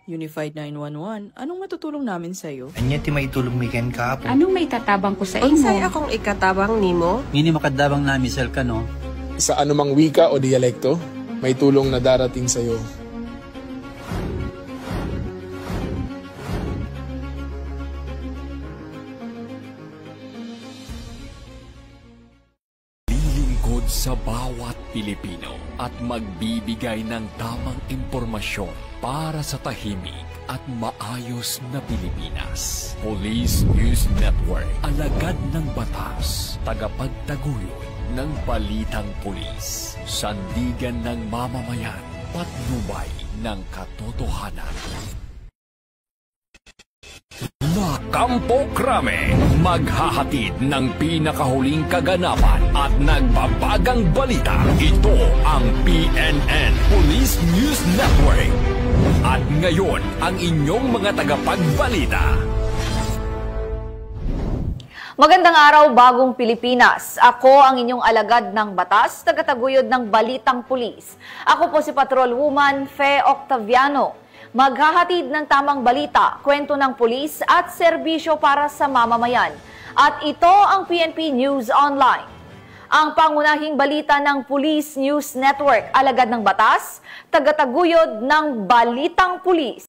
Unified 911, anong matutulong namin sa'yo? Anya ti maitulong mi ken kahapon. Anong may tatabang ko sa imo? Unsay akong ikatabang nimo? Ngini makadabang na misal ka no? Sa anumang wika o dialekto, may tulong na darating sa iyo. Lilingkod sa bawat Pilipino at magbibigay ng tamang impormasyon para sa tahimik at maayos na Pilipinas. Police News Network, alagad ng batas, tagapagtaguyod ng balitang pulis, sandigan ng mamamayan, patnubay ng katotohanan. La Campo Crame, maghahatid ng pinakahuling kaganapan at nagbabagang balita. Ito ang PNN Police News Network. At ngayon, ang inyong mga tagapagbalita. Magandang araw, bagong Pilipinas. Ako ang inyong alagad ng batas, tagataguyod ng Balitang Pulis. Ako po si Patrol Woman Fe Octaviano. Maghahatid ng tamang balita, kwento ng pulis at serbisyo para sa mamamayan. At ito ang PNP News Online. Ang pangunahing balita ng Police News Network, alagad ng batas, tagataguyod ng Balitang Pulis.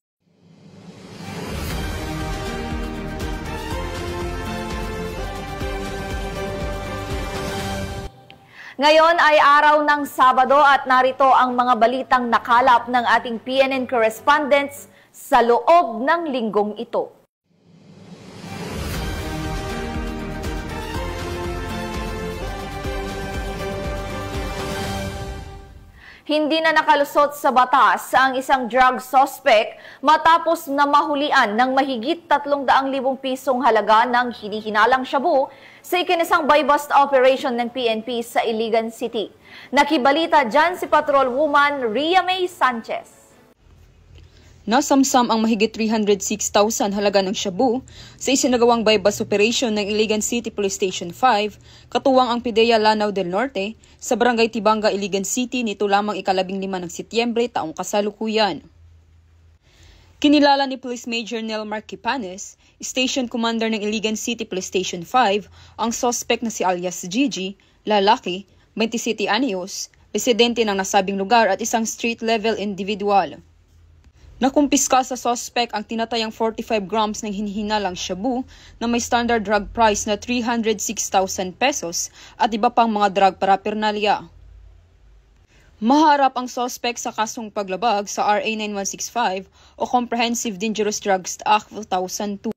Ngayon ay araw ng Sabado at narito ang mga balitang nakalap ng ating PNN correspondents sa loob ng linggong ito. Hindi na nakalusot sa batas ang isang drug suspect matapos na mahulian ng mahigit 300,000 pisong halaga ng hinihinalang shabu sa ikinasang buy-bust operation ng PNP sa Iligan City. Nakibalita dyan si Patrol Woman Ria May Sanchez. Nasamsam ang mahigit 306,000 halaga ng shabu sa isinagawang buy-bust operation ng Iligan City Police Station 5, katuwang ang PIDEA Lanao del Norte, sa Barangay Tibanga, Iligan City nito lamang ika-15 ng Setyembre taong kasalukuyan. Kinilala ni Police Major Nelmar Kipanes, Station Commander ng Iligan City Police Station 5, ang suspect na si alias Gigi, lalaki, 27 anyos, residente ng nasabing lugar at isang street-level individual. Nakumpiska sa suspect ang tinatayang 45 grams ng hinihinalang shabu na may standard drug price na 306,000 pesos at iba pang mga drug paraphernalia. Maharap ang suspect sa kasong paglabag sa RA 9165 o Comprehensive Dangerous Drugs Act 2002.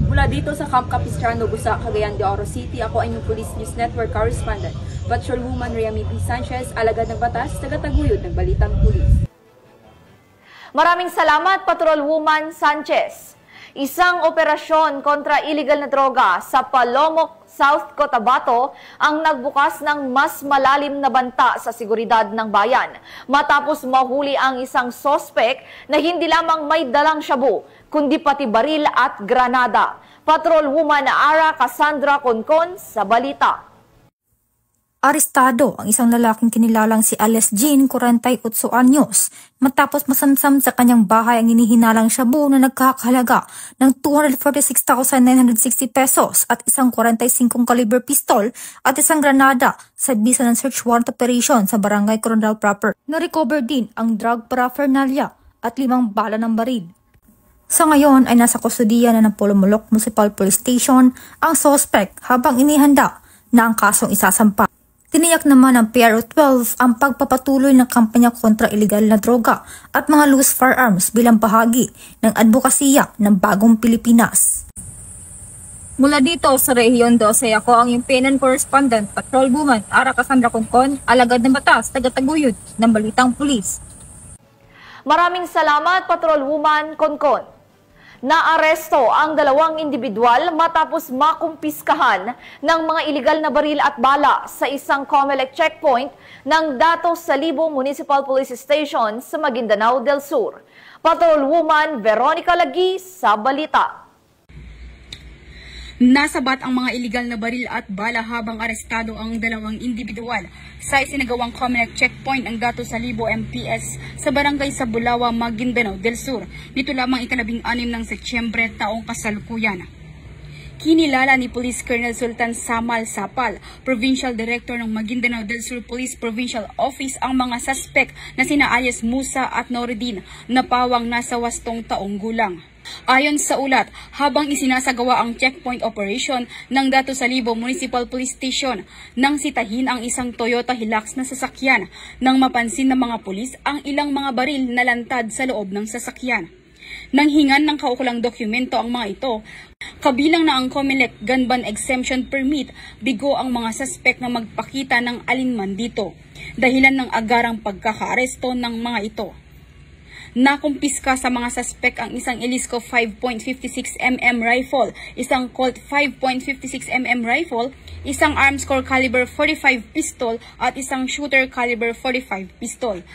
Mula dito sa Camp Capistrano, Busa, Cagayan de Oro City, ako ay yung Police News Network correspondent, Patrol Woman Ria May Sanchez, alagad ng batas, tagataguyod ng Balitang Pulis. Maraming salamat, Patrol Woman Sanchez. Isang operasyon kontra illegal na droga sa Palomok, South Cotabato ang nagbukas ng mas malalim na banta sa seguridad ng bayan matapos mahuli ang isang sospek na hindi lamang may dalang shabu kundi pati baril at granada. Patrol Woman Ara Cassandra Concon sa balita. Arestado ang isang lalaking kinilalang si alias Jean, 48 anyos, matapos masamsam sa kanyang bahay ang hinihinalang shabu na nagkakahalaga ng 246,960 pesos at isang 45 caliber pistol at isang granada sa bisa ng search warrant operation sa Barangay Coronadal proper. Na-recover din ang drug paraphernalia at 5 bala ng baril. Sa ngayon ay nasa kustudiya na ng Polomolok Municipal Police Station ang suspect habang inihanda na ang kasong isasampa. Tiniyak naman ng PRO 12 ang pagpapatuloy ng kampanya kontra illegal na droga at mga loose firearms bilang bahagi ng advokasya ng bagong Pilipinas. Mula dito sa Rehiyon 12, ako ang yung PNN correspondent, Patrol Woman Ara Cassandra Concon, alagad ng batas, tagataguyod ng Balitang Pulis. Maraming salamat, Patrol Woman Concon. Naaresto ang 2 individual matapos makumpiskahan ng mga iligal na baril at bala sa isang COMELEC checkpoint ng Dato Salibo Municipal Police Station sa Maguindanao del Sur. Patrol Woman Veronica Lagi sa balita. Nasabat ang mga iligal na baril at bala habang arestado ang dalawang individual sa isinagawang Comelec checkpoint ng Dato Salibo MPS sa barangay Sabulawa, Maguindanao del Sur. Nito lamang ika-16 ng Setyembre taong kasalukuyan. Kinilala ni Police Colonel Sultan Samal Sapal, Provincial Director ng Maguindanao del Sur Police Provincial Office, ang mga suspect na sina Alias Musa at Noridin na pawang nasa 8 taong gulang. Ayon sa ulat, habang isinasagawa ang checkpoint operation ng Dato Salibo Municipal Police Station nang sitahin ang isang Toyota Hilux na sasakyan, nang mapansin ng mga pulis ang ilang mga baril na lantad sa loob ng sasakyan. Nang hingan ng kaukulang dokumento ang mga ito, kabilang na ang Comelec Gun Ban Exemption Permit, bigo ang mga suspect na magpakita ng alinman dito, dahilan ng agarang pagkakaaresto ng mga ito. Nakumpiska sa mga suspect ang isang Elisco 5.56mm rifle, isang Colt 5.56mm rifle, isang Arms Corps caliber 45 pistol at isang Shooter caliber 45 pistol.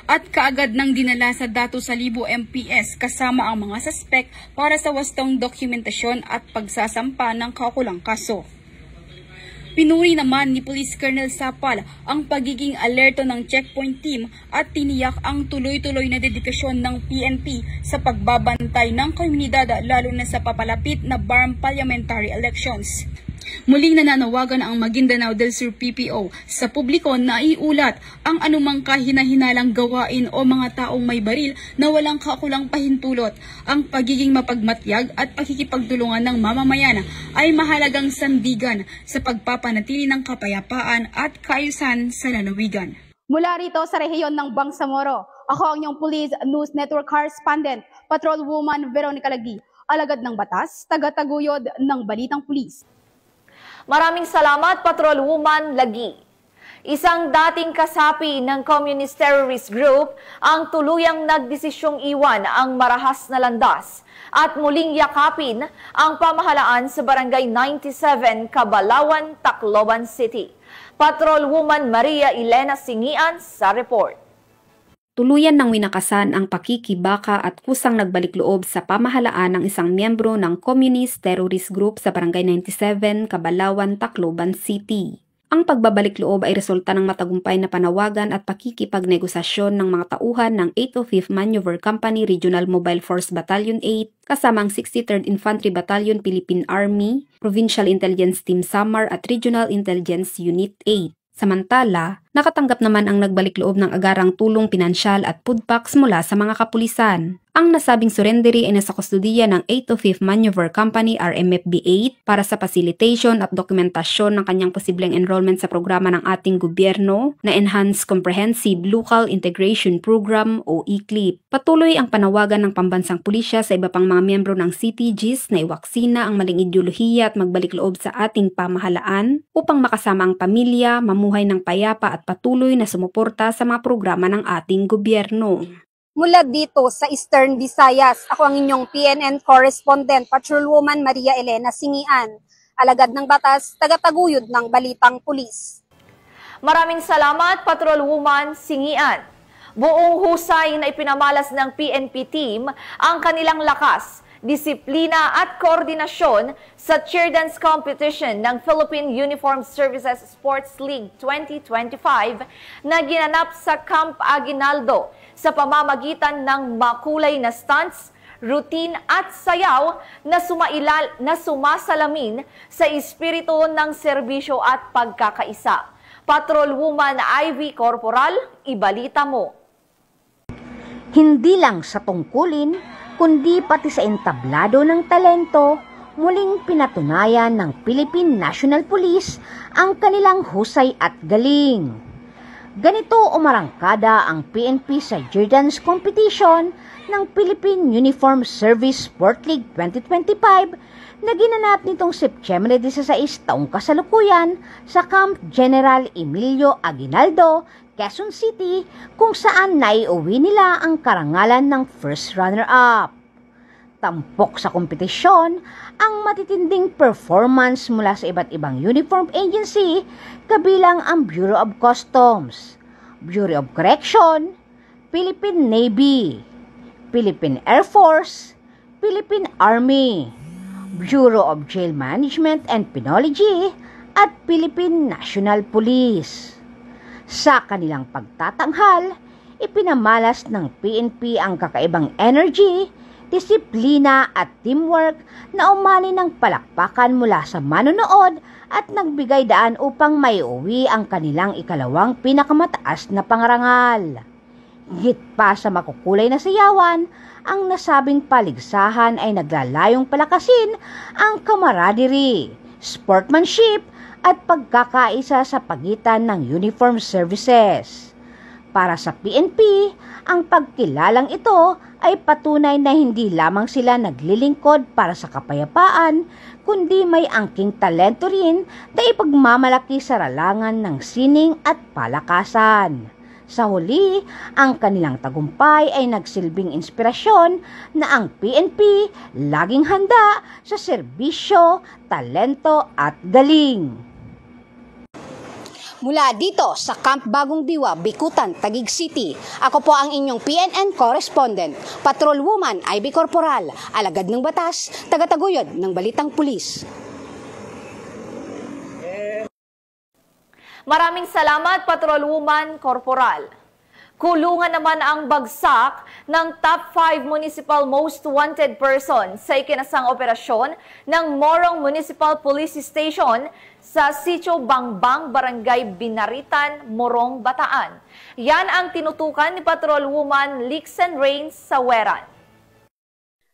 At kaagad nang dinala sa Dato Salibo MPS kasama ang mga suspect para sa wastong dokumentasyon at pagsasampa ng kaukulang kaso. Pinuri naman ni Police Colonel Sapal ang pagiging alerto ng checkpoint team at tiniyak ang tuloy-tuloy na dedikasyon ng PNP sa pagbabantay ng komunidad lalo na sa papalapit na BARM parliamentary elections. Muling nananawagan ang Maguindanao del Sur PPO sa publiko na iulat ang anumang kahina-hinalang gawain o mga taong may baril na walang kaukulang pahintulot. Ang pagiging mapagmatyag at pakikipagtulungan ng mamamayan ay mahalagang sandigan sa pagpapanatili ng kapayapaan at kaayusan sa lalawigan. Mula rito sa rehiyon ng Bangsamoro, ako ang inyong Police News Network Correspondent, Patrolwoman Veronica Lagi, alagad ng batas, tagataguyod ng Balitang Pulis. Maraming salamat, Patrolwoman Lagi. Isang dating kasapi ng Communist Terrorist Group ang tuluyang nagdesisyong iwan ang marahas na landas at muling yakapin ang pamahalaan sa Barangay 97, Cabalawan, Tacloban City. Patrolwoman Maria Elena Singian sa report. Tuluyan ng winakasan ang pakikibaka at kusang nagbalik loob sa pamahalaan ng isang miyembro ng Communist Terrorist Group sa Barangay 97, Cabalawan, Tacloban City. Ang pagbabalik loob ay resulta ng matagumpay na panawagan at pakikipagnegosasyon ng mga tauhan ng 805th Maneuver Company Regional Mobile Force Battalion 8 kasama ang 63rd Infantry Battalion Philippine Army, Provincial Intelligence Team Samar at Regional Intelligence Unit 8. Samantala, nakatanggap naman ang nagbalik loob ng agarang tulong pinansyal at food packs mula sa mga kapulisan. Ang nasabing surrendery ay nasa kustudiya ng 805th Maneuver Company RMFB-8 para sa facilitation at dokumentasyon ng kanyang posibleng enrollment sa programa ng ating gobyerno na Enhanced Comprehensive Local Integration Program o ECLIP. Patuloy ang panawagan ng pambansang pulisya sa iba pang mga miyembro ng CTGs na iwaksina ang maling ideolohiya at magbalik loob sa ating pamahalaan upang makasama ang pamilya, mamuhay ng payapa at patuloy na sumuporta sa mga programa ng ating gobyerno. Mula dito sa Eastern Visayas, ako ang inyong PNN Correspondent, Patrolwoman Maria Elena Singian, alagad ng batas, tagataguyod ng Balitang Pulis. Maraming salamat, Patrolwoman Singian. Buong husay na ipinamalas ng PNP team ang kanilang lakas, disiplina at koordinasyon sa cheer dance competition ng Philippine Uniformed Services Sports League 2025 na ginanap sa Camp Aguinaldo sa pamamagitan ng makulay na stunts, routine at sayaw na sumasalamin sa espiritu ng serbisyo at pagkakaisa. Patrolwoman Ivy Corporal, ibalita mo. Hindi lang sa tungkulin, kundi pati sa entablado ng talento, muling pinatunayan ng Philippine National Police ang kanilang husay at galing. Ganito umarangkada ang PNP sa cheer dance competition ng Philippine Uniformed Service Sport League 2025 na ginanap nitong Setyembre 16 taong kasalukuyan sa Camp General Emilio Aguinaldo, Quezon City, kung saan naiuwi nila ang karangalan ng first runner-up. Tampok sa kompetisyon ang matitinding performance mula sa iba't ibang uniform agency kabilang ang Bureau of Customs, Bureau of Correction, Philippine Navy, Philippine Air Force, Philippine Army, Bureau of Jail Management and Penology at Philippine National Police. Sa kanilang pagtatanghal, ipinamalas ng PNP ang kakaibang energy, disiplina at teamwork na umani ng palakpakan mula sa manonood at nagbigay daan upang maiuwi ang kanilang ikalawang pinakamataas na pangarangal. Higit pa sa makukulay na sayawan, ang nasabing paligsahan ay naglalayong palakasin ang camaraderie, sportsmanship at pagkakaisa sa pagitan ng uniform services. Para sa PNP, ang pagkilalang ito ay patunay na hindi lamang sila naglilingkod para sa kapayapaan, kundi may angking talento rin na ipagmamalaki sa ralangan ng sining at palakasan. Sa huli, ang kanilang tagumpay ay nagsilbing inspirasyon na ang PNP laging handa sa serbisyo, talento at galing. Mula dito sa Camp Bagong Diwa, Bikutan, Taguig City, ako po ang inyong PNN correspondent, Patrolwoman Ivy Corporal, alagad ng batas, tagataguyod ng Balitang Pulis. Maraming salamat, Patrolwoman Corporal. Kulungan naman ang bagsak ng top 5 municipal most wanted person sa ikinasang operasyon ng Morong Municipal Police Station sa Sitio Bangbang, Barangay Binaritan, Morong, Bataan. Yan ang tinutukan ni Patrolwoman Lixen Rains sa Weran.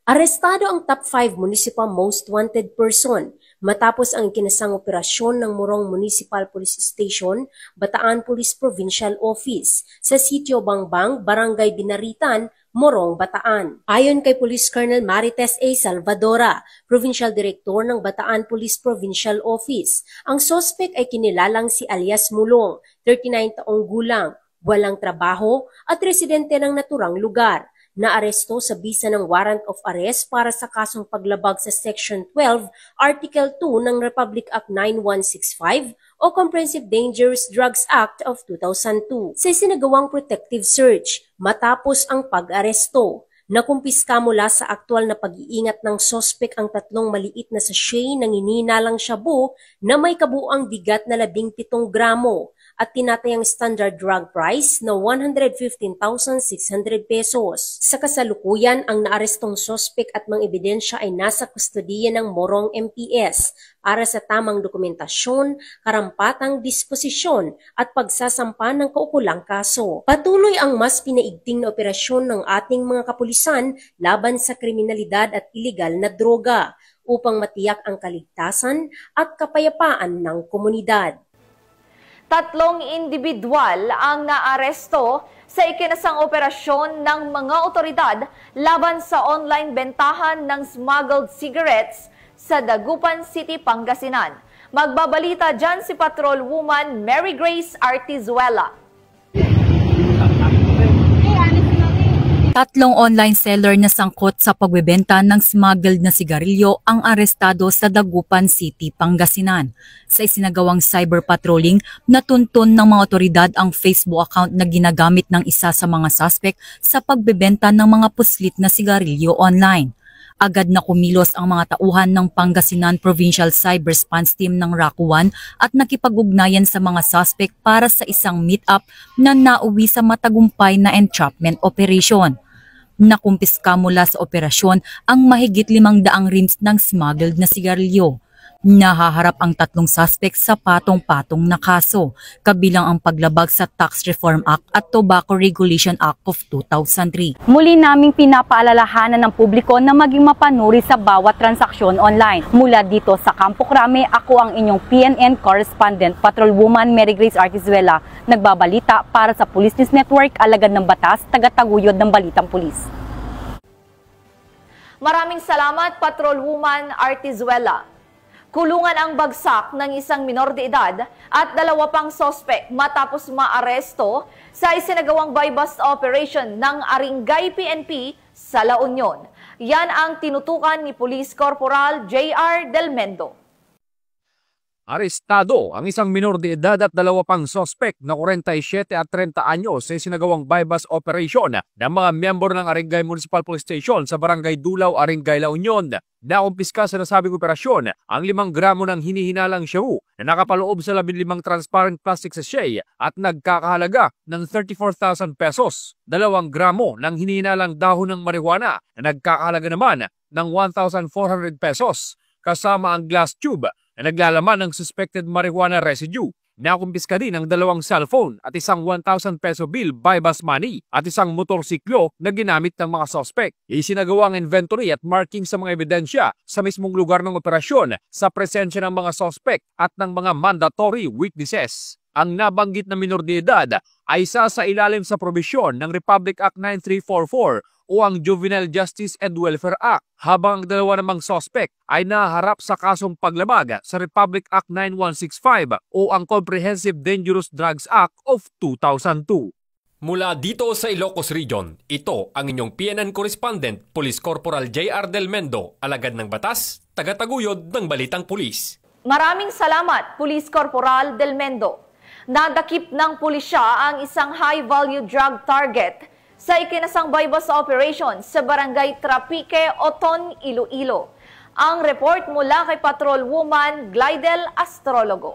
Arestado ang top 5 municipal most wanted person matapos ang ikinasang operasyon ng Morong Municipal Police Station, Bataan Police Provincial Office sa Sitio Bangbang, Barangay Binaritan, Morong, Bataan. Ayon kay Police Colonel Marites A. Salvadora, Provincial Director ng Bataan Police Provincial Office, ang sospek ay kinilalang si alias Mulong, 39 taong gulang, walang trabaho at residente ng naturang lugar. Naaresto sa bisa ng warrant of arrest para sa kasong paglabag sa Section 12, Article 2 ng Republic Act 9165 o Comprehensive Dangerous Drugs Act of 2002 sa isinagawang protective search matapos ang pag-aresto. Nakumpiska mula sa aktwal na pag-iingat ng sospek ang 3 maliit na sachet ng hinihinalang shabu na may kabuuang bigat na 17 gramo at tinatayang standard drug price na 115,600 pesos. Sa kasalukuyan, ang naarestong sospek at mga ebidensya ay nasa kustodiya ng Morong MPS para sa tamang dokumentasyon, karampatang disposisyon at pagsasampa ng kaukulang kaso. Patuloy ang mas pinaigting na operasyon ng ating mga kapulisan laban sa kriminalidad at iligal na droga upang matiyak ang kaligtasan at kapayapaan ng komunidad. 3 individual ang naaresto sa ikinasang operasyon ng mga otoridad laban sa online bentahan ng smuggled cigarettes sa Dagupan City, Pangasinan. Magbabalita dyan si Patrolwoman Mary Grace Artizuela. 3 online seller na sangkot sa pagbebenta ng smuggled na sigarilyo ang arestado sa Dagupan City, Pangasinan. Sa isinagawang cyber patrolling, natuntun ng mga otoridad ang Facebook account na ginagamit ng isa sa mga suspect sa pagbebenta ng mga puslit na sigarilyo online. Agad na kumilos ang mga tauhan ng Pangasinan Provincial Cyber Response Team ng RACU 1 at nakipag-ugnayan sa mga suspect para sa isang meet-up na nauwi sa matagumpay na entrapment operation. Nakumpiska mula sa operasyon ang mahigit 500 rims ng smuggled na sigarilyo. Nahaharap ang 3 suspect sa patong-patong na kaso, kabilang ang paglabag sa Tax Reform Act at Tobacco Regulation Act of 2003. Muli naming pinapaalalahanan ng publiko na maging mapanuri sa bawat transaksyon online. Mula dito sa Campo Crame, ako ang inyong PNN correspondent, Patrolwoman Mary Grace Artizuela, nagbabalita para sa Police News Network, alagad ng batas, tagataguyod ng Balitang Pulis. Maraming salamat, Patrolwoman Artizuela. Kulungan ang bagsak ng isang minor de edad at 2 pang sospek matapos maaresto sa isinagawang buy-bust operation ng Aringay PNP sa La Union. Yan ang tinutukan ni Police Corporal J.R. Del Mendo. Arestado ang isang minor de edad at dalawa pang sospek na 47 at 30 anyos sa sinagawang bypass operation ng mga miyembro ng Arengay Municipal Police Station sa Barangay Dulaw, Arengay, La Union. Nakumpiska sa nasabing operasyon ang 5 gramo ng hinihinalang shabu na nakapaloob sa 15 transparent plastic sachet at nagkakahalaga ng 34,000 pesos. 2 gramo ng hinihinalang dahon ng marijuana na nagkakahalaga naman ng 1,400 pesos. Kasama ang glass tube na naglalaman ng suspected marijuana residue. Nakumpiska din ang 2 cellphone at isang 1,000 peso bill bypass money at isang motorsiklo na ginamit ng mga suspect. Isinagawa ang inventory at marking sa mga ebidensya sa mismong lugar ng operasyon sa presensya ng mga suspect at ng mga mandatory witnesses. Ang nabanggit na minor de edad ay isa sa ilalim sa probisyon ng Republic Act 9344 o ang Juvenile Justice and Welfare Act, habang ang 2 namang suspect ay naharap sa kasong paglabag sa Republic Act 9165 o ang Comprehensive Dangerous Drugs Act of 2002. Mula dito sa Ilocos Region, ito ang inyong PNN correspondent, Police Corporal J.R. Del Mendo, alagad ng batas, tagataguyod ng Balitang Pulis. Maraming salamat, Police Corporal Del Mendo. Nadakip ng pulisya ang isang high-value drug target sa ikinasang bypass operation sa Barangay Trapique, Oton, Iloilo. Ang report mula kay Patrol Woman Glidel Astrologo.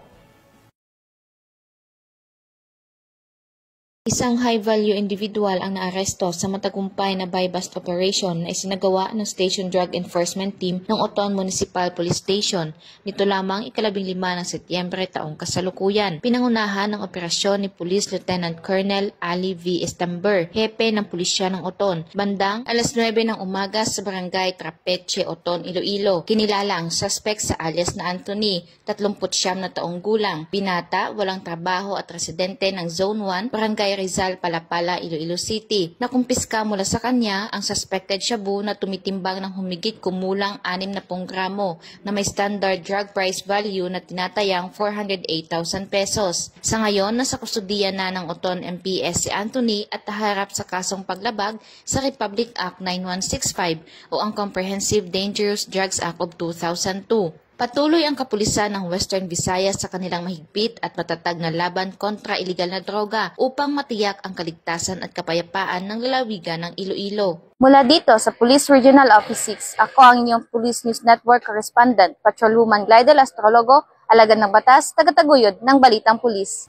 Isang high-value individual ang naaresto sa matagumpay na buy-bust operation na isinagawa ng Station Drug Enforcement Team ng Oton Municipal Police Station nito lamang 15 ng Setyembre taong kasalukuyan. Pinangunahan ng operasyon ni Police Lieutenant Colonel Ali V. Estamber, hepe ng pulisya ng Oton, bandang alas 9 ng umaga sa Barangay Trapeche, Oton, Iloilo. Kinilala ang suspect sa alias na Anthony, 39 na taong gulang, binata, walang trabaho at residente ng Zone 1, Barangay Rizal, Palapala, Iloilo City. Nakumpiska mula sa kanya ang suspected shabu na tumitimbang ng humigit kumulang 60 gramo na may standard drug price value na tinatayang 408,000 pesos. Sa ngayon, nasa kustudiya na ng Oton MPS si Anthony at haharap sa kasong paglabag sa Republic Act 9165 o ang Comprehensive Dangerous Drugs Act of 2002. Patuloy ang kapulisan ng Western Visayas sa kanilang mahigpit at matatag na laban kontra iligal na droga upang matiyak ang kaligtasan at kapayapaan ng lalawigan ng Iloilo. Mula dito sa Police Regional Office 6, ako ang inyong Police News Network Correspondent, Patrol Woman Glidel Astrologo, alagad ng batas, tagataguyod ng Balitang Pulis.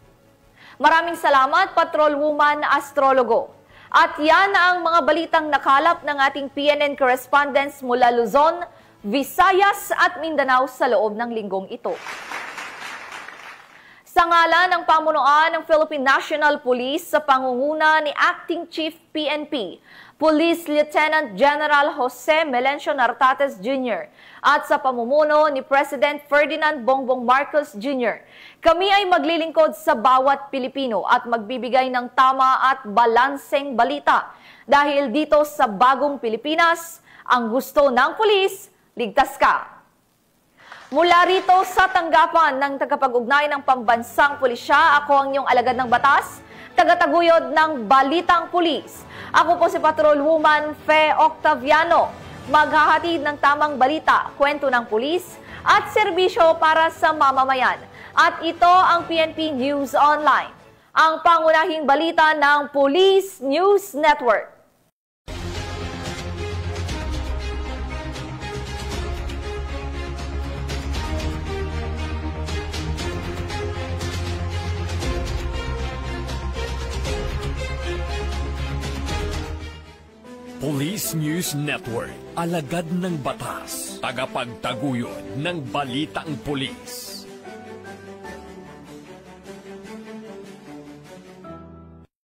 Maraming salamat, Patrol Woman Astrologo. At yan ang mga balitang nakalap ng ating PNN correspondents mula Luzon, Visayas at Mindanao sa loob ng linggong ito. Sa ngalan ng pamunuan ng Philippine National Police sa pangunguna ni Acting Chief PNP, Police Lieutenant General Jose Melencio Nartates Jr. at sa pamumuno ni President Ferdinand Bongbong Marcos Jr., kami ay maglilingkod sa bawat Pilipino at magbibigay ng tama at balanseng balita. Dahil dito sa bagong Pilipinas, ang gusto ng pulis, ligtas ka. Mula rito sa tanggapan ng tagapag-ugnay ng pambansang pulisya, ako ang inyong alagad ng batas, tagataguyod ng Balitang Pulis. Ako po si Patrol Woman Fe Octaviano, maghahatid ng tamang balita, kwento ng pulis at serbisyo para sa mamamayan. At ito ang PNP News Online, ang pangunahing balita ng Police News Network. Police News Network, alagad ng batas, tagapagtaguyod ng Balitang Pulis.